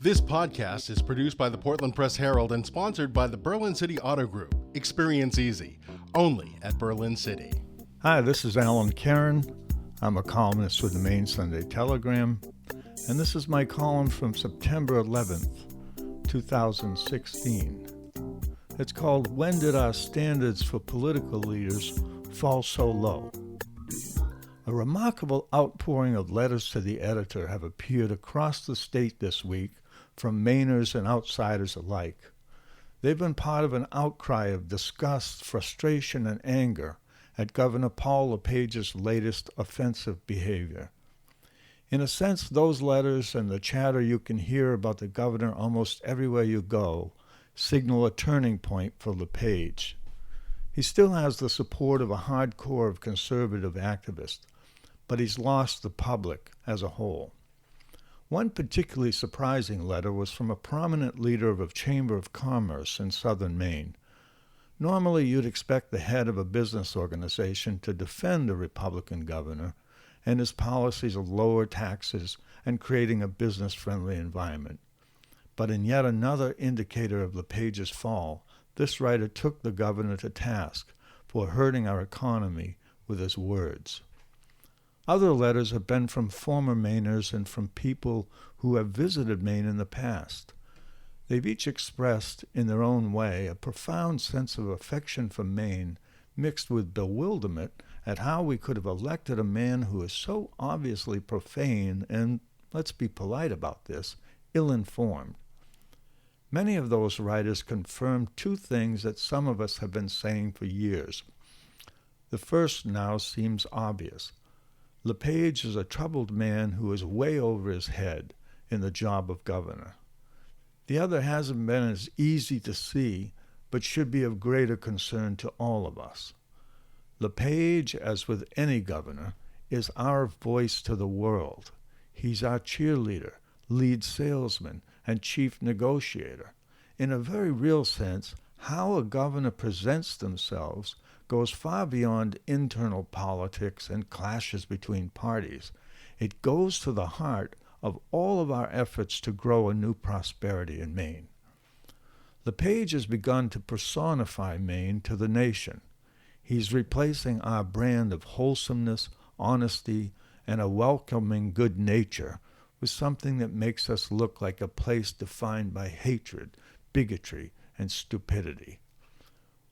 This podcast is produced by the Portland Press Herald and sponsored by the Berlin City Auto Group. Experience easy, only at Berlin City. Hi, this is Alan Caron. I'm a columnist with the Maine Sunday Telegram, and this is my column from September 11th, 2016. It's called, When Did Our Standards for Political Leaders Fall So Low? A remarkable outpouring of letters to the editor have appeared across the state this week from Mainers and outsiders alike. They've been part of an outcry of disgust, frustration, and anger at Governor Paul LePage's latest offensive behavior. In a sense, those letters and the chatter you can hear about the governor almost everywhere you go signal a turning point for LePage. He still has the support of a hard core of conservative activists, but he's lost the public as a whole. One particularly surprising letter was from a prominent leader of a chamber of commerce in southern Maine. Normally, you'd expect the head of a business organization to defend a Republican governor and his policies of lower taxes and creating a business-friendly environment. But in yet another indicator of LePage's fall, this writer took the governor to task for hurting our economy with his words. Other letters have been from former Mainers and from people who have visited Maine in the past. They've each expressed, in their own way, a profound sense of affection for Maine, mixed with bewilderment at how we could have elected a man who is so obviously profane and, let's be polite about this, ill-informed. Many of those writers confirm two things that some of us have been saying for years. The first now seems obvious. LePage is a troubled man who is way over his head in the job of governor. The other hasn't been as easy to see, but should be of greater concern to all of us. LePage, as with any governor, is our voice to the world. He's our cheerleader, lead salesman, and chief negotiator. In a very real sense, how a governor presents themselves goes far beyond internal politics and clashes between parties. It goes to the heart of all of our efforts to grow a new prosperity in Maine. LePage has begun to personify Maine to the nation. He's replacing our brand of wholesomeness, honesty, and a welcoming good nature with something that makes us look like a place defined by hatred, bigotry, and stupidity.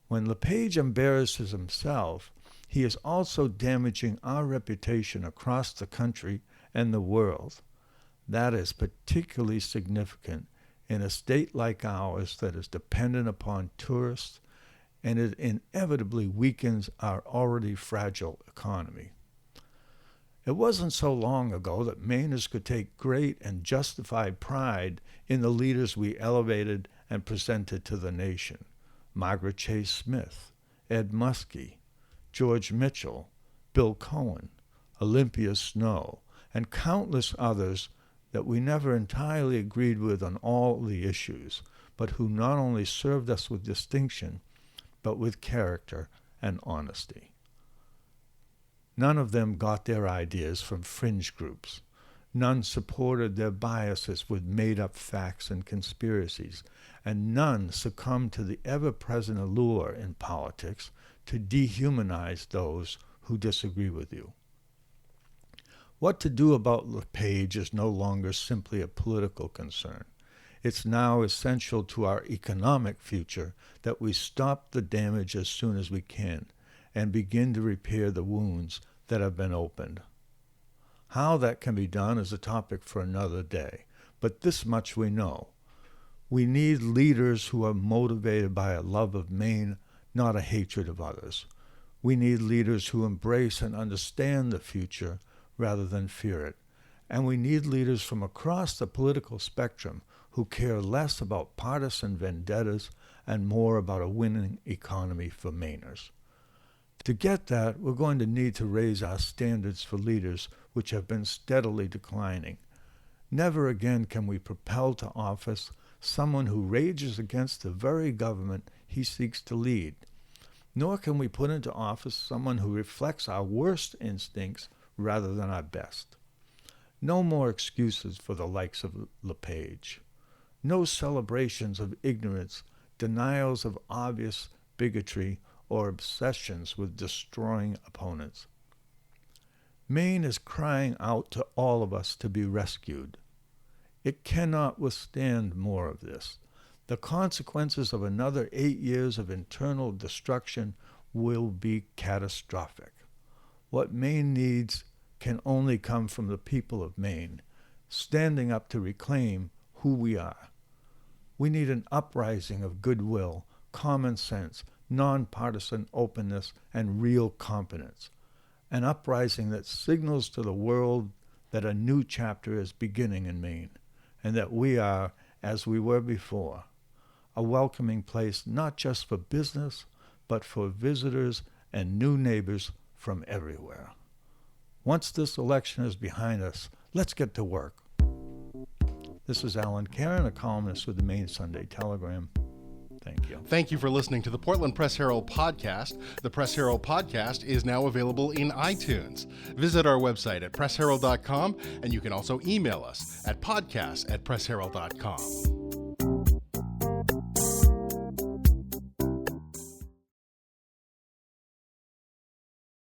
When LePage embarrasses himself, he is also damaging our reputation across the country and the world. That is particularly significant in a state like ours that is dependent upon tourists, and it inevitably weakens our already fragile economy. It wasn't so long ago that Mainers could take great and justified pride in the leaders we elevated and presented to the nation. Margaret Chase Smith, Ed Muskie, George Mitchell, Bill Cohen, Olympia Snow, and countless others that we never entirely agreed with on all the issues, but who not only served us with distinction, but with character and honesty. None of them got their ideas from fringe groups. None supported their biases with made-up facts and conspiracies, and none succumbed to the ever-present allure in politics to dehumanize those who disagree with you. What to do about LePage is no longer simply a political concern. It's now essential to our economic future that we stop the damage as soon as we can and begin to repair the wounds that have been opened. How that can be done is a topic for another day, but this much we know. We need leaders who are motivated by a love of Maine, not a hatred of others. We need leaders who embrace and understand the future rather than fear it. And we need leaders from across the political spectrum who care less about partisan vendettas and more about a winning economy for Mainers. To get that, we're going to need to raise our standards for leaders, which have been steadily declining. Never again can we propel to office someone who rages against the very government he seeks to lead. Nor can we put into office someone who reflects our worst instincts rather than our best. No more excuses for the likes of LePage. no celebrations of ignorance, denials of obvious bigotry, or obsessions with destroying opponents. Maine is crying out to all of us to be rescued. It cannot withstand more of this. The consequences of another 8 years of internal destruction will be catastrophic. What Maine needs can only come from the people of Maine, standing up to reclaim who we are. We need an uprising of goodwill, common sense, nonpartisan openness, and real competence. An uprising that signals to the world that a new chapter is beginning in Maine, and that we are, as we were before, a welcoming place not just for business, but for visitors and new neighbors from everywhere. Once this election is behind us, let's get to work. This is Alan Caron, a columnist with the Maine Sunday Telegram. Thank you. Thank you for listening to the Portland Press Herald podcast. The Press Herald podcast is now available in iTunes. Visit our website at pressherald.com, and you can also email us at podcast@pressherald.com.